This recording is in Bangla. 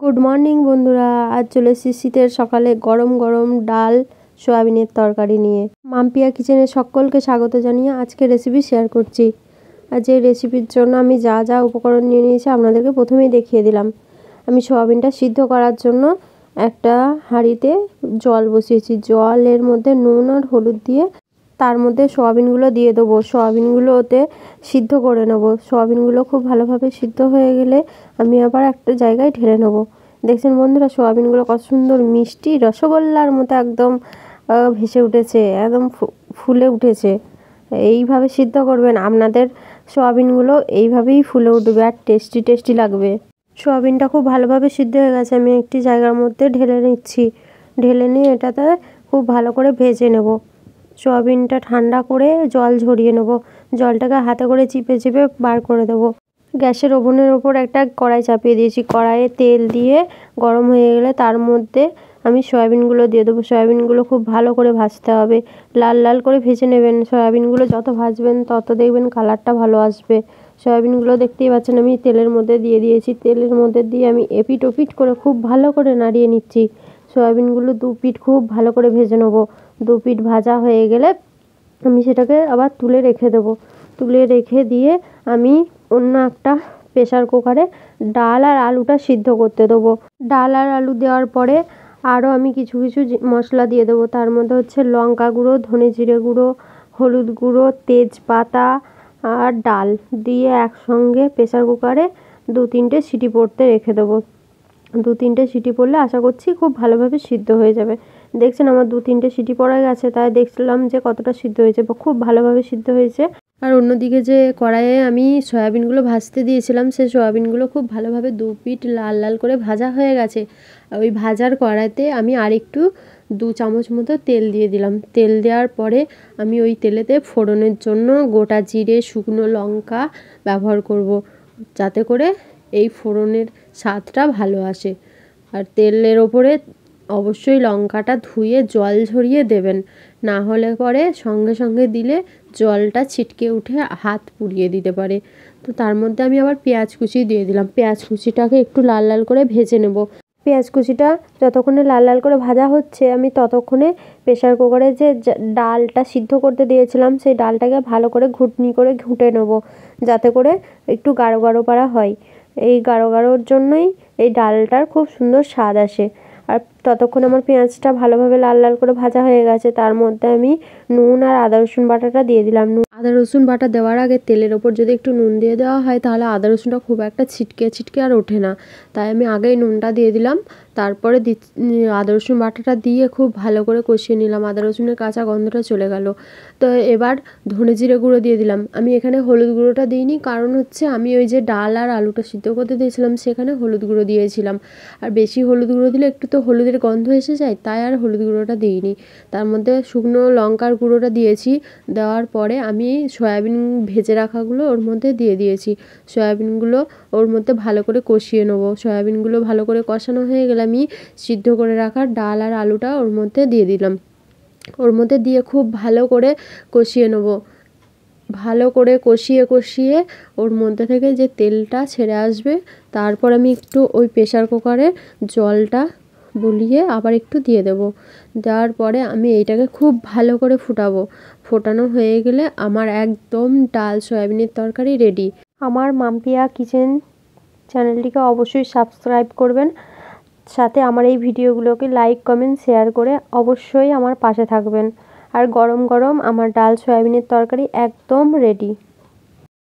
গুড মর্নিং বন্ধুরা, আজ চলে এসেছি শীতের সকালে গরম গরম ডাল সয়াবিনের তরকারি নিয়ে। মাম্পিয়া কিচেনে সকলকে স্বাগত জানিয়ে আজকে রেসিপি শেয়ার করছি। আর যে রেসিপির জন্য আমি যা যা উপকরণ নিয়ে নিয়েছি আপনাদেরকে প্রথমেই দেখিয়ে দিলাম। আমি সয়াবিনটা সিদ্ধ করার জন্য একটা হাঁড়িতে জল বসিয়েছি। জলের মধ্যে নুন আর হলুদ দিয়ে তার মধ্যে সয়াবিনগুলো দিয়ে দেবো। সয়াবিনগুলো ওতে সিদ্ধ করে নেবো। সয়াবিনগুলো খুব ভালোভাবে সিদ্ধ হয়ে গেলে আমি আবার একটা জায়গায় ঢেলে নেবো। দেখছেন বন্ধুরা, সয়াবিনগুলো কত সুন্দর মিষ্টি রসগোল্লার মতো একদম ভেসে উঠেছে, একদম ফুলে উঠেছে। এইভাবে সিদ্ধ করবেন, আপনাদের সয়াবিনগুলো এইভাবেই ফুলে উঠবে আর টেস্টি টেস্টি লাগবে। সয়াবিনটা খুব ভালোভাবে সিদ্ধ হয়ে গেছে। আমি একটি জায়গার মধ্যে ঢেলে নিচ্ছি। ঢেলে নিয়ে এটাতে খুব ভালো করে ভেজে নেব। সয়াবিনটা ঠান্ডা করে জল ঝরিয়ে নেব। জলটাকে হাতে করে চিপে চিপে বার করে দেবো। গ্যাসের ওভেনের ওপর একটা কড়াই চাপিয়ে দিয়েছি। কড়াইয়ে তেল দিয়ে গরম হয়ে গেলে তার মধ্যে আমি সয়াবিনগুলো দিয়ে দেবো। সয়াবিনগুলো খুব ভালো করে ভাজতে হবে, লাল লাল করে ভেজে নেবেন। সয়াবিনগুলো যত ভাজবেন তত দেখবেন কালারটা ভালো আসবে। সয়াবিনগুলো দেখতেই পাচ্ছেন আমি তেলের মধ্যে দিয়ে দিয়েছি। তেলের মধ্যে দিয়ে আমি এপিট ওপিট করে খুব ভালো করে নাড়িয়ে নিচ্ছি। সয়াবিনগুলো দু পিঠ খুব ভালো করে ভেজে নেবো। দু পিঠ ভাজা হয়ে গেলে আমি সেটাকে আবার তুলে রেখে দেবো। তুলে রেখে দিয়ে আমি অন্য একটা প্রেসার কুকারে ডাল আর আলুটা সিদ্ধ করতে দেবো। ডাল আর আলু দেওয়ার পরে আরও আমি কিছু কিছু মশলা দিয়ে দেবো। তার মধ্যে হচ্ছে লঙ্কা গুঁড়ো, ধনে জিরে গুঁড়ো, হলুদ গুঁড়ো, তেজপাতা আর ডাল দিয়ে একসঙ্গে প্রেসার কুকারে 2-3টে সিটি পড়তে রেখে দেবো। 2-3টে সিটি পড়লে আশা করছি খুব ভালোভাবে সিদ্ধ হয়ে যাবে। দেখছেন আমার 2-3টে সিটি পড়ে গেছে, তাই দেখলাম যে কতটা সিদ্ধ হয়েছে, খুব ভালোভাবে সিদ্ধ হয়েছে। আর অন্যদিকে যে কড়াইয়ে আমি সয়াবিনগুলো ভাজতে দিয়েছিলাম, সেই সয়াবিনগুলো খুব ভালোভাবে দু পিঠ লাল লাল করে ভাজা হয়ে গেছে। ওই ভাজার কড়াইতে আমি আরেকটু 2 চামচ মতো তেল দিয়ে দিলাম। তেল দেওয়ার পরে আমি ওই তেলেতে ফোড়নের জন্য গোটা জিরে, শুকনো লঙ্কা ব্যবহার করব, যাতে করে এই ফোড়নের স্বাদটা ভালো আসে। আর তেলের ওপরে অবশ্যই লঙ্কাটা ধুয়ে জল ঝরিয়ে দেবেন, না হলে পরে সঙ্গে সঙ্গে দিলে জলটা ছিটকে উঠে হাত পুড়িয়ে দিতে পারে। তো তার মধ্যে আমি আবার পেঁয়াজ কুচি দিয়ে দিলাম। পেঁয়াজ কুচিটাকে একটু লাল লাল করে ভেজে নেব। পেঁয়াজ কুচিটা যতক্ষণে লাল লাল করে ভাজা হচ্ছে আমি ততক্ষণে প্রেসার কুকারে যে ডালটা সিদ্ধ করতে দিয়েছিলাম সেই ডালটাকে ভালো করে ঘুটনি করে ঘুঁটে নেব, যাতে করে একটু গাঢ় গাঢ় পাড়া হয়। এই গাঢ় গাঢ়র জন্যই এই ডালটার খুব সুন্দর স্বাদ আসে। আর ততক্ষণ আমার পেঁয়াজটা ভালোভাবে লাল লাল করে ভাজা হয়ে গেছে। তার মধ্যে আমি নুন আর আদা রসুন বাটাটা দিয়ে দিলাম। আদা রসুন বাটা দেওয়ার আগে তেলের ওপর যদি একটু নুন দিয়ে দেওয়া হয় তাহলে আদা রসুনটা খুব একটা ছিটকে ছিটকে আর ওঠে না, তাই আমি আগেই নুনটা দিয়ে দিলাম। তারপরে আদা রসুন বাটাটা দিয়ে খুব ভালো করে কষিয়ে নিলাম। আদা রসুনের কাঁচা গন্ধটা চলে গেল। তো এবার ধনে জিরে গুঁড়ো দিয়ে দিলাম। আমি এখানে হলুদ গুঁড়োটা দিইনি, কারণ হচ্ছে আমি ওই যে ডাল আর আলুটা সিদ্ধ করতে দিয়েছিলাম সেখানে হলুদ গুঁড়ো দিয়েছিলাম। আর বেশি হলুদ গুঁড়ো দিলে একটু তো হলুদের গন্ধ এসে যায়, তাই আর হলুদ গুঁড়োটা দিইনি। তার মধ্যে শুকনো লঙ্কার গুঁড়োটা দিয়েছি। দেওয়ার পরে আমি সয়াবিন ভেজে রাখাগুলো ওর মধ্যে দিয়ে দিয়েছি। সয়াবিনগুলো ওর মধ্যে ভালো করে কষিয়ে নেবো। সয়াবিনগুলো ভালো করে কষানো হয়ে গেলে আমি সিদ্ধ করে রাখা ডাল আর আলুটা ওর মধ্যে দিয়ে দিলাম। ওর মধ্যে দিয়ে খুব ভালো করে কষিয়ে নেবো। ভালো করে কষিয়ে কষিয়ে ওর মধ্যে থেকে যে তেলটা ছেড়ে আসবে, তারপর আমি একটু ওই প্রেসার কুকারে জলটা বলিয়ে আবার একটু দিয়ে দেবো। দেওয়ার পরে আমি এইটাকে খুব ভালো করে ফুটাবো। ফোটানো হয়ে গেলে আমার একদম ডাল সয়াবিনের তরকারি রেডি। আমার মাম্পিয়া কিচেন চ্যানেলটিকে অবশ্যই সাবস্ক্রাইব করবেন, সাথে আমার এই ভিডিওগুলোকে লাইক কমেন্ট শেয়ার করে অবশ্যই আমার পাশে থাকবেন। আর গরম গরম আমার ডাল সয়াবিনের তরকারি একদম রেডি।